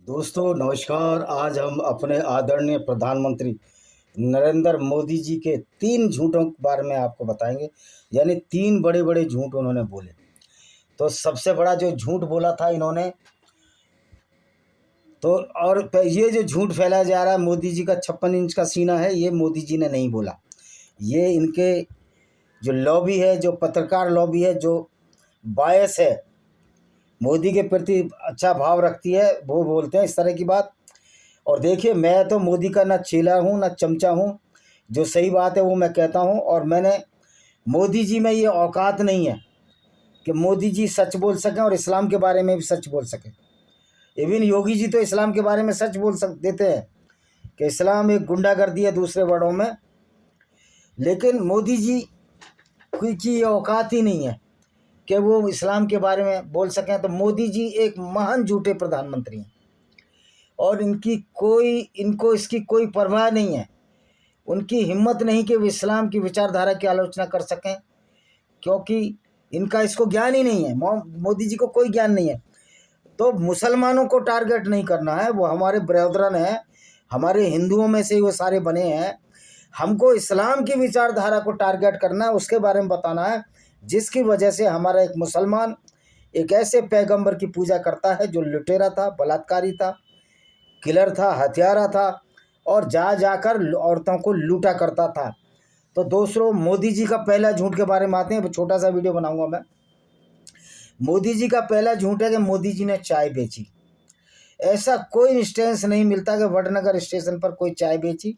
दोस्तों नमस्कार। आज हम अपने आदरणीय प्रधानमंत्री नरेंद्र मोदी जी के 3 झूठों के बारे में आपको बताएंगे। यानी 3 बड़े बड़े झूठ उन्होंने बोले। तो सबसे बड़ा जो झूठ बोला था इन्होंने, तो और ये जो झूठ फैलाया जा रहा है मोदी जी का 56 इंच का सीना है, ये मोदी जी ने नहीं बोला। ये इनके जो लॉबी है, जो पत्रकार लॉबी है, जो बायस है, मोदी के प्रति अच्छा भाव रखती है, वो बोलते हैं इस तरह की बात। और देखिए, मैं तो मोदी का ना चेला हूँ ना चमचा हूँ। जो सही बात है वो मैं कहता हूँ। और मैंने मोदी जी में ये औकात नहीं है कि मोदी जी सच बोल सकें और इस्लाम के बारे में भी सच बोल सकें। इवन योगी जी तो इस्लाम के बारे में सच बोल देते हैं कि इस्लाम एक गुंडागर्दी है दूसरे वर्डों में। लेकिन मोदी जी की ये औकात ही नहीं है कि वो इस्लाम के बारे में बोल सकें। तो मोदी जी एक महान झूठे प्रधानमंत्री हैं और इनको इसकी कोई परवाह नहीं है। उनकी हिम्मत नहीं कि वो इस्लाम की विचारधारा की आलोचना कर सकें, क्योंकि इनका इसको ज्ञान ही नहीं है। मोदी जी को कोई ज्ञान नहीं है। तो मुसलमानों को टारगेट नहीं करना है, वो हमारे ब्रदरन हैं, हमारे हिंदुओं में से ही वो सारे बने हैं। हमको इस्लाम की विचारधारा को टारगेट करना है, उसके बारे में बताना है, जिसकी वजह से हमारा एक मुसलमान एक ऐसे पैगंबर की पूजा करता है जो लुटेरा था, बलात्कारी था, किलर था, हत्यारा था और जा जाकर औरतों को लूटा करता था। तो दोस्तों, मोदी जी का पहला झूठ के बारे में आते हैं। छोटा सा वीडियो बनाऊंगा मैं। मोदी जी का पहला झूठ है कि मोदी जी ने चाय बेची। ऐसा कोई इंस्टेंस नहीं मिलता कि वडनगर स्टेशन पर कोई चाय बेची।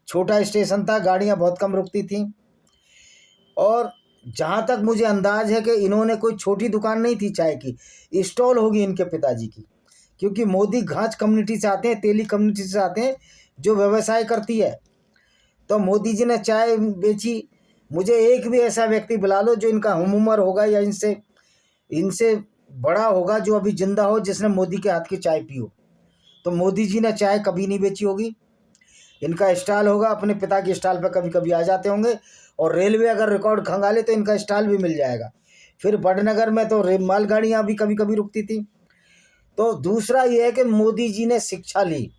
छोटा स्टेशन था, गाड़ियां बहुत कम रुकती थीं। और जहाँ तक मुझे अंदाज है कि इन्होंने कोई छोटी दुकान नहीं थी चाय की, स्टॉल होगी इनके पिताजी की, क्योंकि मोदी घाच कम्युनिटी से आते हैं, तेली कम्युनिटी से आते हैं जो व्यवसाय करती है। तो मोदी जी ने चाय बेची। मुझे एक भी ऐसा व्यक्ति बुला लो जो इनका हम उम्र होगा या इनसे इनसे बड़ा होगा, जो अभी जिंदा हो, जिसने मोदी के हाथ की चाय पी हो। तो मोदी जी ने चाय कभी नहीं बेची होगी। इनका स्टॉल होगा, अपने पिता के स्टॉल पर कभी कभी आ जाते होंगे। और रेलवे अगर रिकॉर्ड खंगाले तो इनका स्टॉल भी मिल जाएगा। फिर बड़नगर में तो मालगाड़ियाँ भी कभी कभी रुकती थी। तो दूसरा ये है कि मोदी जी ने शिक्षा ली।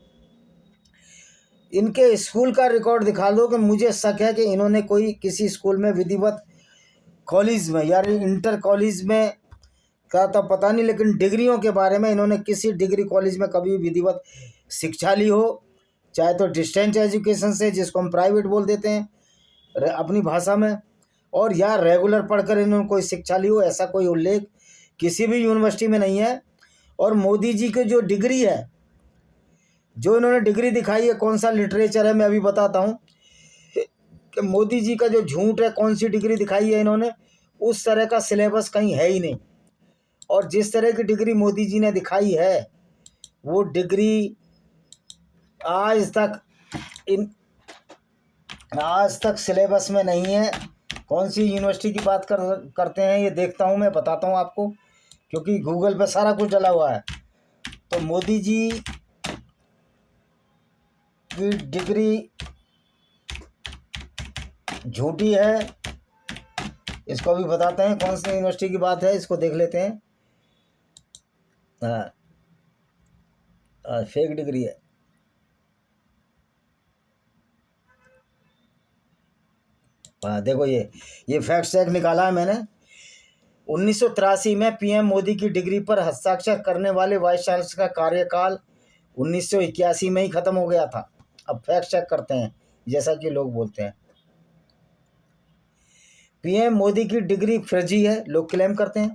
इनके स्कूल का रिकॉर्ड दिखा दो कि मुझे शक है कि इन्होंने कोई किसी स्कूल में विधिवत कॉलेज में, यानी इंटर कॉलेज में का तो पता नहीं, लेकिन डिग्रियों के बारे में इन्होंने किसी डिग्री कॉलेज में कभी विधिवत शिक्षा ली हो, चाहे तो डिस्टेंस एजुकेशन से, जिसको हम प्राइवेट बोल देते हैं अपनी भाषा में, और या रेगुलर पढ़कर इन्होंने कोई शिक्षा ली हो, ऐसा कोई उल्लेख किसी भी यूनिवर्सिटी में नहीं है। और मोदी जी की जो डिग्री है, जो इन्होंने डिग्री दिखाई है, कौन सा लिटरेचर है, मैं अभी बताता हूँ कि मोदी जी का जो झूठ है, कौन सी डिग्री दिखाई है इन्होंने, उस तरह का सिलेबस कहीं है ही नहीं। और जिस तरह की डिग्री मोदी जी ने दिखाई है, वो डिग्री आज तक इन आज तक सिलेबस में नहीं है। कौन सी यूनिवर्सिटी की बात करते हैं ये देखता हूँ, मैं बताता हूँ आपको, क्योंकि गूगल पे सारा कुछ डला हुआ है। तो मोदी जी की डिग्री झूठी है, इसको भी बताते हैं कौन सी यूनिवर्सिटी की बात है, इसको देख लेते हैं। हाँ, फेक डिग्री है। हाँ देखो, ये फैक्ट चेक निकाला है मैंने। 1983 में पीएम मोदी की डिग्री पर हस्ताक्षर करने वाले वाइस चांसलर का कार्यकाल 1981 में ही खत्म हो गया था। अब फैक्ट चेक करते हैं, जैसा कि लोग बोलते हैं। पीएम मोदी की डिग्री फर्जी है, लोग क्लेम करते हैं,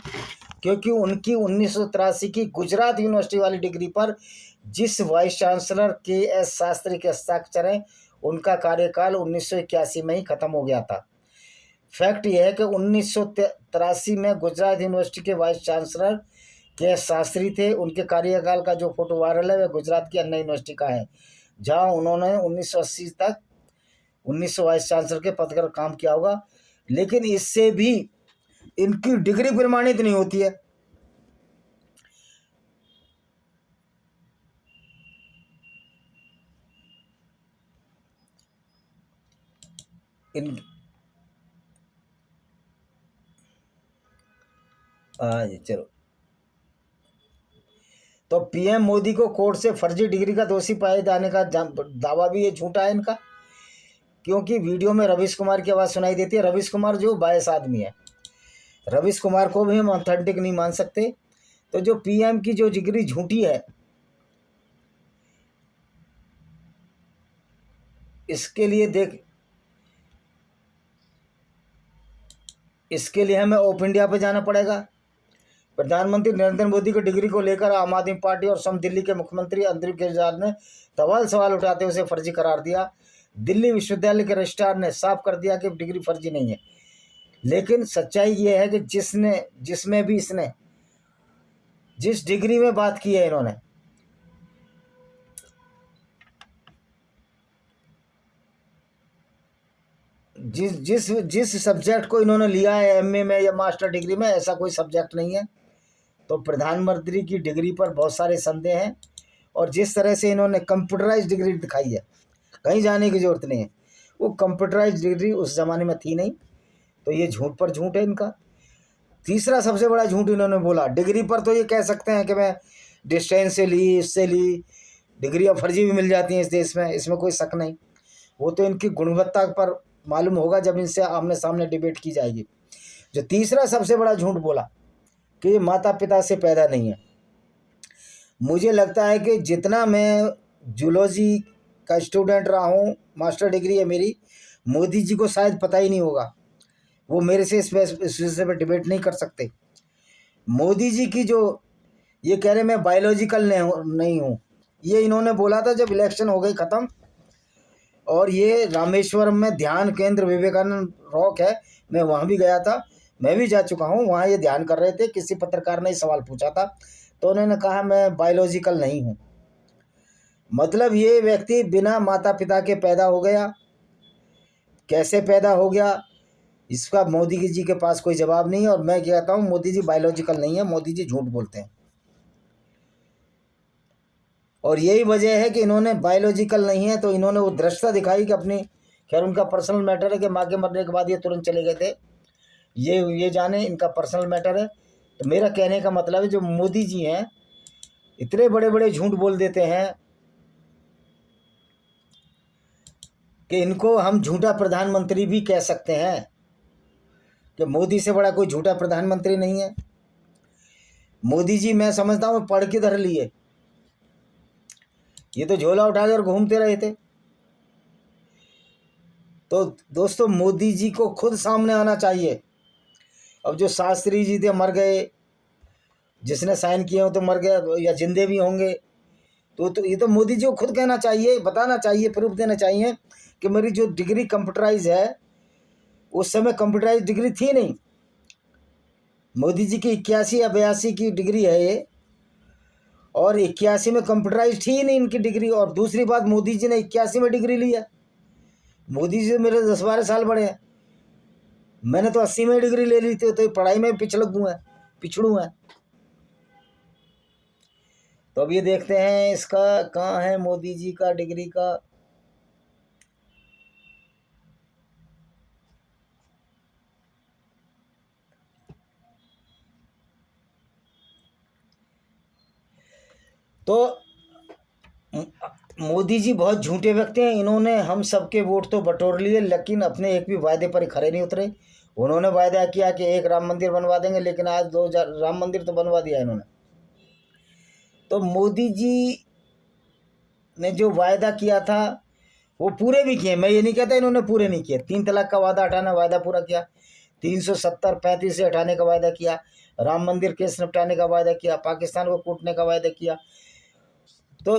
क्योंकि उनकी 1983 की गुजरात यूनिवर्सिटी वाली डिग्री पर जिस वाइस चांसलर के एस शास्त्री के हस्ताक्षर हैं, उनका कार्यकाल 1981 में ही खत्म हो गया था। फैक्ट यह है कि 1983 में गुजरात यूनिवर्सिटी के वाइस चांसलर के एस शास्त्री थे। उनके कार्यकाल का जो फोटो वायरल है वह गुजरात की अन्ना यूनिवर्सिटी का है, जहां उन्होंने 1980 तक 1900 वाइस चांसलर के पद पर काम किया होगा। लेकिन इससे भी इनकी डिग्री प्रमाणित नहीं होती है। इन हाँ जी, चलो। तो पीएम मोदी को कोर्ट से फर्जी डिग्री का दोषी पाए जाने का दावा भी ये झूठा है इनका, क्योंकि वीडियो में रवीश कुमार की आवाज़ सुनाई देती है। रवीश कुमार जो बायस आदमी है, रवीश कुमार को भी हम ऑथेंटिक नहीं मान सकते। तो जो पीएम की जो डिग्री झूठी है, इसके लिए हमें ऑफ इंडिया पे जाना पड़ेगा। प्रधानमंत्री नरेंद्र मोदी की डिग्री को लेकर आम आदमी पार्टी और सम दिल्ली के मुख्यमंत्री अंतरिम केजरीवाल ने सवाल उठाते हुए उसे फर्जी करार दिया। दिल्ली विश्वविद्यालय के रजिस्ट्रार ने साफ कर दिया कि डिग्री फर्जी नहीं है। लेकिन सच्चाई ये है कि इसने जिस डिग्री में बात की है इन्होंने, जिस सब्जेक्ट को इन्होंने लिया है एमए में या मास्टर डिग्री में, ऐसा कोई सब्जेक्ट नहीं है। तो प्रधानमंत्री की डिग्री पर बहुत सारे संदेह हैं। और जिस तरह से इन्होंने कंप्यूटराइज डिग्री दिखाई है, कहीं जाने की ज़रूरत नहीं है, वो कंप्यूटराइज डिग्री उस ज़माने में थी नहीं। तो ये झूठ पर झूठ है इनका। तीसरा सबसे बड़ा झूठ इन्होंने बोला, डिग्री पर तो ये कह सकते हैं कि मैं डिस्टेंस से ली, इससे ली, डिग्रियाँ फर्जी भी मिल जाती हैं इस देश में, इसमें कोई शक नहीं। वो तो इनकी गुणवत्ता पर मालूम होगा जब इनसे आमने सामने डिबेट की जाएगी। जो तीसरा सबसे बड़ा झूठ बोला कि ये माता पिता से पैदा नहीं है, मुझे लगता है कि जितना मैं जूलॉजी का स्टूडेंट रहा हूँ, मास्टर डिग्री है मेरी, मोदी जी को शायद पता ही नहीं होगा। वो मेरे से इस विषय पर डिबेट नहीं कर सकते। मोदी जी की जो ये कह रहे मैं बायोलॉजिकल नहीं हूँ, ये इन्होंने बोला था जब इलेक्शन हो गई ख़त्म। और ये रामेश्वरम में ध्यान केंद्र विवेकानंद रॉक है, मैं वहाँ भी गया था, मैं भी जा चुका हूँ। वहाँ ये ध्यान कर रहे थे, किसी पत्रकार ने सवाल पूछा था तो उन्होंने कहा मैं बायोलॉजिकल नहीं हूँ। मतलब ये व्यक्ति बिना माता पिता के पैदा हो गया। कैसे पैदा हो गया इसका मोदी जी के पास कोई जवाब नहीं है। और मैं कहता हूँ मोदी जी बायोलॉजिकल नहीं है, मोदी जी झूठ बोलते हैं। और यही वजह है कि इन्होंने बायोलॉजिकल नहीं है तो इन्होंने वो दृष्टता दिखाई कि अपनी, खैर उनका पर्सनल मैटर है कि माँ के मरने के बाद ये तुरंत चले गए थे, ये जाने, इनका पर्सनल मैटर है। तो मेरा कहने का मतलब है जो मोदी जी हैं इतने बड़े बड़े झूठ बोल देते हैं कि इनको हम झूठा प्रधानमंत्री भी कह सकते हैं, कि मोदी से बड़ा कोई झूठा प्रधानमंत्री नहीं है। मोदी जी मैं समझता हूँ पढ़ के धर लिए, ये तो झोला उठाकर घूमते रहे थे। तो दोस्तों मोदी जी को खुद सामने आना चाहिए। अब जो शास्त्री जी थे मर गए, जिसने साइन किए हो तो मर गए या जिंदे भी होंगे, तो ये तो मोदी जी को खुद कहना चाहिए, बताना चाहिए, प्रूफ देना चाहिए कि मेरी जो डिग्री कंप्यूटराइज है, उस समय कंप्यूटराइज डिग्री थी नहीं। मोदी जी की 81 या 82 की डिग्री है ये, और 81 में कंप्यूटराइज थी नहीं इनकी डिग्री। और दूसरी बात, मोदी जी ने 81 में डिग्री ली है। मोदी जी मेरे 10-12 साल बड़े हैं, मैंने तो 80 में डिग्री ले ली थी। तो पढ़ाई में पिछड़ू है। तो अब ये देखते हैं इसका कहाँ है मोदी जी का डिग्री का। तो मोदी जी बहुत झूठे व्यक्ति हैं। इन्होंने हम सबके वोट तो बटोर लिए, लेकिन अपने एक भी वायदे पर खरे नहीं उतरे। उन्होंने वायदा किया कि एक राम मंदिर बनवा देंगे, लेकिन आज 2 राम मंदिर तो बनवा दिया इन्होंने। तो मोदी जी ने जो वायदा किया था वो पूरे भी किए। मैं ये नहीं कहता इन्होंने पूरे नहीं किए। 3 तलाक का हटाना वायदा पूरा किया, 370-35 से हटाने का वायदा किया, राम मंदिर केस निपटाने का वायदा किया, पाकिस्तान को कूटने का वायदा किया। तो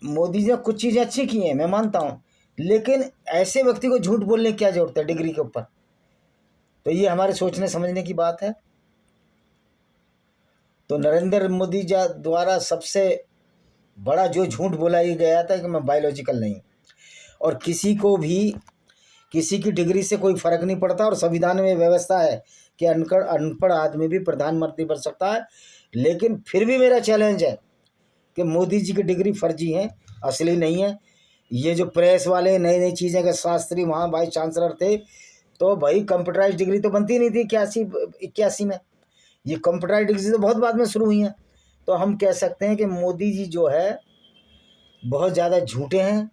मोदी जी ने कुछ चीज़ें अच्छी की हैं, मैं मानता हूँ, लेकिन ऐसे व्यक्ति को झूठ बोलने की क्या जरूरत है डिग्री के ऊपर। तो ये हमारे सोचने समझने की बात है। तो नरेंद्र मोदी जी द्वारा सबसे बड़ा जो झूठ बोला ये गया था कि मैं बायोलॉजिकल नहीं, और किसी को भी किसी की डिग्री से कोई फ़र्क नहीं पड़ता। और संविधान में व्यवस्था है कि अनपढ़ आदमी भी प्रधानमंत्री बन सकता है। लेकिन फिर भी मेरा चैलेंज है कि मोदी जी की डिग्री फर्जी है, असली नहीं है। ये जो प्रेस वाले नई नई चीज़ें के शास्त्री वहाँ वाइस चांसलर थे, तो भाई कंप्यूटराइज डिग्री तो बनती नहीं थी 81 में। ये कंप्यूटराइज डिग्री तो बहुत बाद में शुरू हुई हैं। तो हम कह सकते हैं कि मोदी जी जो है बहुत ज़्यादा झूठे हैं।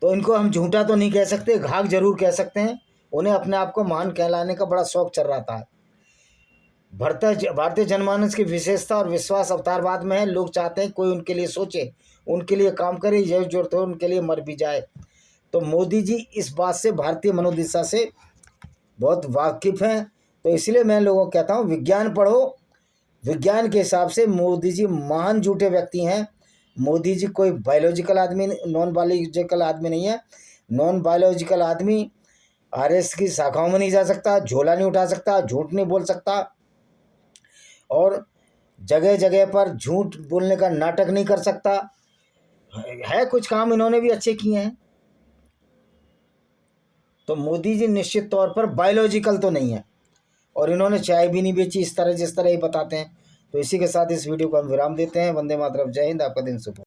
तो इनको हम झूठा तो नहीं कह सकते, घाघ जरूर कह सकते हैं। उन्हें अपने आप को महान कहलाने का बड़ा शौक चल रहा था। भारतीय जनमानस की विशेषता और विश्वास अवतारवाद में है। लोग चाहते हैं कोई उनके लिए सोचे, उनके लिए काम करे, यह जरूरत हो उनके लिए मर भी जाए। तो मोदी जी इस बात से, भारतीय मनोदशा से बहुत वाकिफ हैं। तो इसलिए मैं लोगों को कहता हूँ विज्ञान पढ़ो। विज्ञान के हिसाब से मोदी जी महान झूठे व्यक्ति हैं। मोदी जी कोई बायोलॉजिकल आदमी, नॉन बायोलॉजिकल आदमी नहीं है। नॉन बायोलॉजिकल आदमी आरएस की शाखाओं में नहीं जा सकता, झोला नहीं उठा सकता, झूठ नहीं बोल सकता और जगह जगह पर झूठ बोलने का नाटक नहीं कर सकता है। कुछ काम इन्होंने भी अच्छे किए हैं। तो मोदी जी निश्चित तौर पर बायोलॉजिकल तो नहीं है और इन्होंने चाय भी नहीं बेची इस तरह जिस तरह ये बताते हैं। तो इसी के साथ इस वीडियो को हम विराम देते हैं। वंदे मातरम, जय हिंद, आपका दिन शुभ हो।